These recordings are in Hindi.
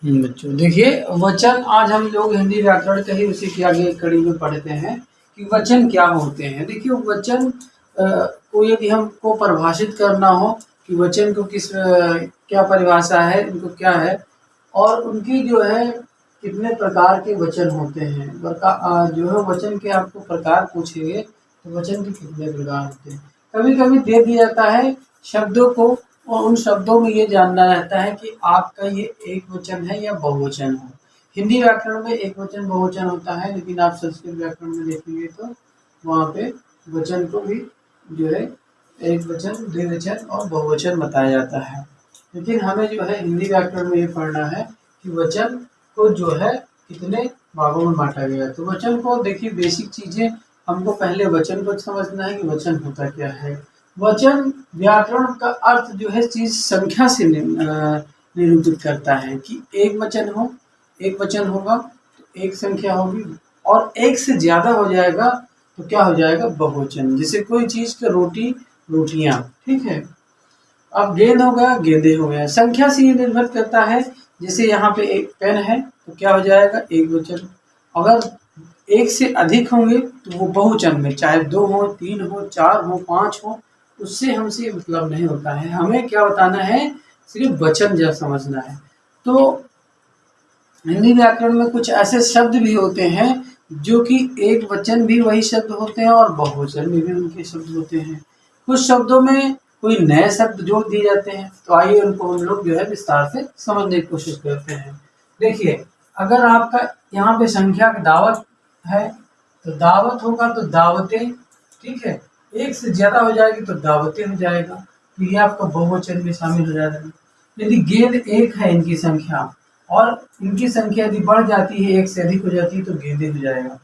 बच्चों देखिए, वचन आज हम लोग हिंदी व्याकरण के ही उसी की आगे कड़ी में पढ़ते हैं कि वचन क्या होते हैं। देखिए वचन को यदि हमको परिभाषित करना हो कि वचन को क्या परिभाषा है, इनको क्या है और उनकी जो है कितने प्रकार के वचन होते हैं। जो है वचन के आपको प्रकार पूछेंगे तो वचन के कितने प्रकार होते हैं। कभी कभी दे दिया जाता है शब्दों को और उन शब्दों में ये जानना रहता है कि आपका ये एक वचन है या बहुवचन है। हिंदी व्याकरण में एक वचन बहुवचन होता है, लेकिन आप संस्कृत व्याकरण में देखेंगे तो वहाँ पे वचन को भी जो है एक वचन, द्विवचन और बहुवचन बताया जाता है। लेकिन हमें जो है हिंदी व्याकरण में ये पढ़ना है कि वचन को जो है कितने भागों में बांटा गया है। तो वचन को देखिए, बेसिक चीजें हमको पहले वचन को समझना है कि वचन होता क्या है। वचन व्याकरण का अर्थ जो है चीज संख्या से निरूपित करता है कि एक वचन होगा तो एक संख्या होगी, और एक से ज्यादा हो जाएगा तो क्या हो जाएगा, बहुवचन। जैसे कोई चीज का रोटी, रोटियां, ठीक है। अब गेंद हो गया, गेंदे हो गया। संख्या से ये निर्भर करता है, जैसे यहाँ पे एक पेन है तो क्या हो जाएगा, एक वचन। अगर एक से अधिक होंगे तो वो बहुवचन में, चाहे 2 हो, 3 हो, 4 हो, 5 हो, उससे हमसे मतलब नहीं होता है। हमें क्या बताना है, सिर्फ वचन जब समझना है। तो हिंदी व्याकरण में कुछ ऐसे शब्द भी होते हैं जो कि एक वचन भी वही शब्द होते हैं और बहुवचन में भी उनके शब्द होते हैं। कुछ शब्दों में कोई नए शब्द जोड़ दिए जाते हैं, तो आइए उनको हम लोग जो है विस्तार से समझने की कोशिश करते हैं। देखिए, अगर आपका यहाँ पे संख्या की दावत है तो दावत होगा तो दावतें, ठीक है। एक से ज्यादा हो जाएगी तो दावतें हो जाएगा, तो ये आपका बहुवचन में शामिल हो जाएगा। यदि गेंद एक है इनकी संख्या और इनकी संख्या यदि बढ़ जाती है, एक से अधिक हो जाती है, तो गेंदे हो जाएगा।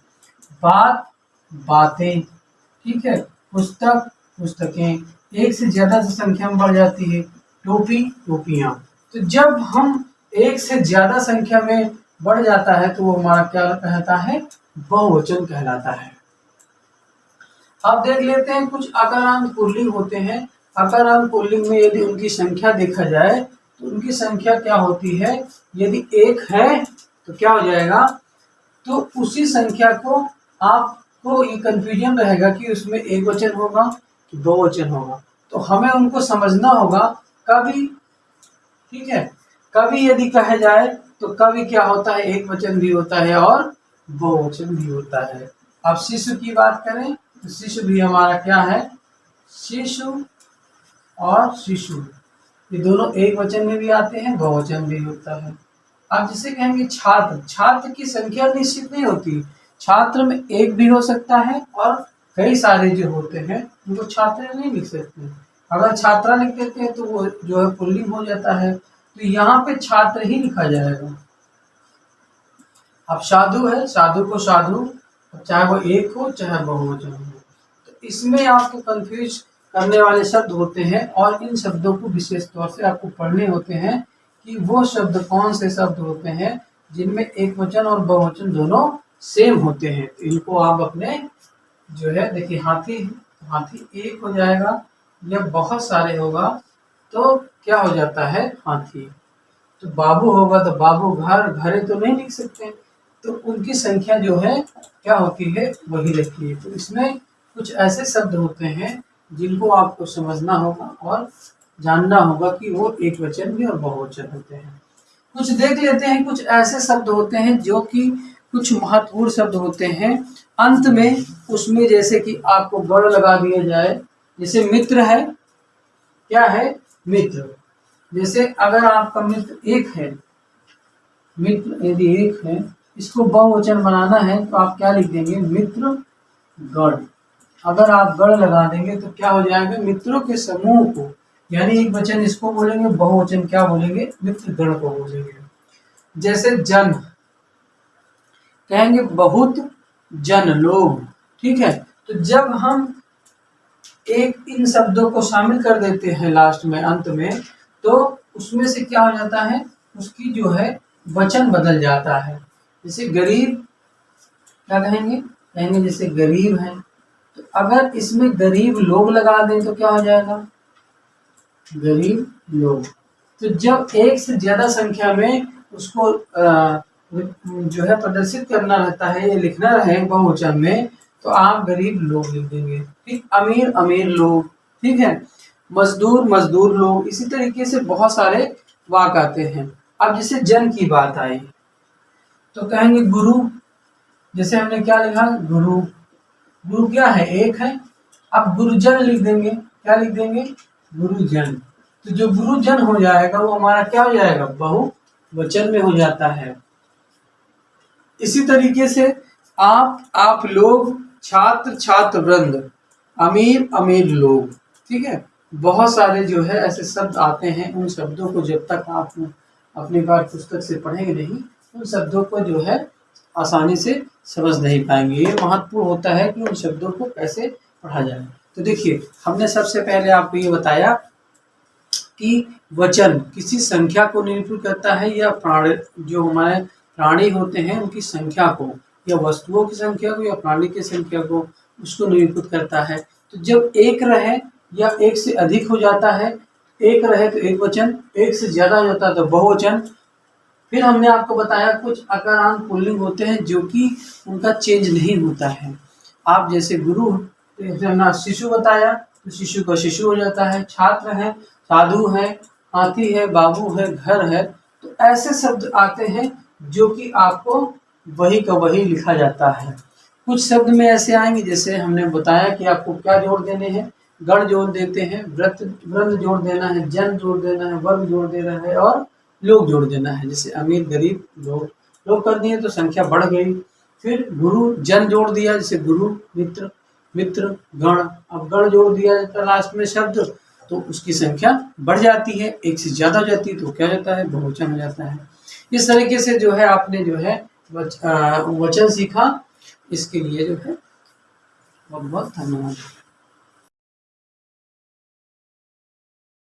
बात, बातें, ठीक है। पुस्तक, पुस्तकें, एक से ज्यादा से संख्या में बढ़ जाती है। टोपी, टोपियां। तो जब हम एक से ज्यादा संख्या में बढ़ जाता है तो वो हमारा क्या कहता है, बहुवचन कहलाता है। अब देख लेते हैं कुछ अकारांत पुल्लिंग होते हैं। अकारांत पुल्लिंग में यदि उनकी संख्या देखा जाए तो उनकी संख्या क्या होती है, यदि एक है तो क्या हो जाएगा, तो उसी संख्या को आपको ये कंफ्यूजन रहेगा कि उसमें एक वचन होगा कि बहुवचन होगा। तो हमें उनको समझना होगा। कभी, ठीक है, कभी यदि कहा जाए तो कभी क्या होता है, एक वचन भी होता है और बहुवचन भी होता है। अब शिशु की बात करें तो शिशु भी हमारा क्या है, शिशु और शिशु, ये दोनों एक वचन में भी आते हैं, बहुवचन भी होता है। अब जिसे कहेंगे छात्र, छात्र की संख्या निश्चित नहीं होती। छात्र में एक भी हो सकता है और कई सारे जो होते हैं उनको छात्र नहीं लिख सकते। अगर छात्रा लिख देते हैं तो वो जो है पुल्लिंग हो जाता है, तो यहाँ पे छात्र ही लिखा जाएगा। अब साधु है, साधु को साधु, चाहे वो एक हो चाहे बहुवचन हो। तो इसमें आपको कंफ्यूज करने वाले शब्द होते हैं और इन शब्दों को विशेष तौर से आपको पढ़ने होते हैं कि वो शब्द कौन से शब्द होते हैं जिनमें एक वचन और बहुवचन दोनों सेम होते हैं। तो इनको आप अपने जो है, देखिए हाथी, हाथी एक हो जाएगा या बहुत सारे होगा तो क्या हो जाता है, हाथी। तो बाबू होगा तो बाबू, घर, घरे तो नहीं लिख सकते, तो उनकी संख्या जो है क्या होती है, वही रहती है। तो इसमें कुछ ऐसे शब्द होते हैं जिनको आपको समझना होगा और जानना होगा कि वो एक वचन भी और बहुवचन होते हैं। कुछ देख लेते हैं, कुछ ऐसे शब्द होते हैं जो कि कुछ महत्वपूर्ण शब्द होते हैं अंत में, उसमें जैसे कि आपको गढ़ लगा दिया जाए, जैसे मित्र है, क्या है, मित्र। जैसे अगर आपका मित्र एक है, मित्र यदि एक है, इसको बहुवचन बनाना है तो आप क्या लिख देंगे, मित्र गण। अगर आप गण लगा देंगे तो क्या हो जाएगा, मित्रों के समूह को, यानी एक वचन इसको बोलेंगे, बहुवचन क्या बोलेंगे, मित्र गण को बोलेंगे। जैसे जन, कहेंगे बहुत जन, लोग, ठीक है। तो जब हम एक इन शब्दों को शामिल कर देते हैं लास्ट में, अंत में, तो उसमें से क्या हो जाता है, उसकी जो है वचन बदल जाता है। जैसे गरीब, क्या कहेंगे, कहेंगे जैसे गरीब है, तो अगर इसमें गरीब लोग लगा दें तो क्या हो जाएगा, गरीब लोग। तो जब एक से ज्यादा संख्या में उसको जो है प्रदर्शित करना रहता है या लिखना रहे बहुवचन में, तो आप गरीब लोग लिख देंगे। ठीक, अमीर अमीर लोग, ठीक है, मजदूर मजदूर लोग। इसी तरीके से बहुत सारे वाक्य आते हैं। अब जैसे जन की बात आई तो कहेंगे गुरु। जैसे हमने क्या लिखा, गुरु, गुरु क्या है, एक है। अब गुरुजन लिख देंगे, क्या लिख देंगे, गुरुजन। तो जो गुरुजन हो जाएगा वो हमारा क्या हो जाएगा, बहुवचन में हो जाता है। इसी तरीके से आप लोग, छात्र छात्र वृंद, अमीर अमीर लोग, ठीक है। बहुत सारे जो है ऐसे शब्द आते हैं। उन शब्दों को जब तक आप अपनी पाठ्य पुस्तक से पढ़ेंगे नहीं, उन शब्दों को जो है आसानी से समझ नहीं पाएंगे। ये महत्वपूर्ण होता है कि उन शब्दों को कैसे पढ़ा जाए। तो देखिए, हमने सबसे पहले आपको ये बताया कि वचन किसी संख्या को निरूपित करता है, या प्राणी, जो हमारे प्राणी होते हैं उनकी संख्या को, या वस्तुओं की संख्या को, या प्राणी की संख्या को, उसको निरूपित करता है। तो जब एक रहे या एक से अधिक हो जाता है, एक रहे तो एक वचन, एक से ज्यादा हो जाता है तो बहुवचन। फिर हमने आपको बताया कुछ अकारांत पुल्लिंग होते हैं जो कि उनका चेंज नहीं होता है। आप जैसे गुरु, हमने शिशु बताया तो शिशु का शिशु हो जाता है, छात्र है, साधु है, हाथी है, बाबू है, घर है। तो ऐसे शब्द आते हैं जो कि आपको वही का वही लिखा जाता है। कुछ शब्द में ऐसे आएंगे, जैसे हमने बताया कि आपको क्या जोड़ देने हैं, गण जोड़ देते हैं, वृंद जोड़ देना है, जन जोड़ देना है, वर्ग जोड़ देना है, और लोग जोड़ देना है। जैसे अमीर गरीब लोग, लोग कर दिए तो संख्या बढ़ गई। फिर गुरु जन जोड़ दिया, जैसे गुरु मित्र, मित्र गण। अब गण जोड़ दिया जाता है लास्ट में शब्द, तो उसकी संख्या बढ़ जाती है, एक से ज्यादा हो जाती है तो क्या जाता है, बहुवचन हो जाता है। इस तरीके से जो है आपने जो है वचन सीखा। इसके लिए जो है बहुत बहुत धन्यवाद।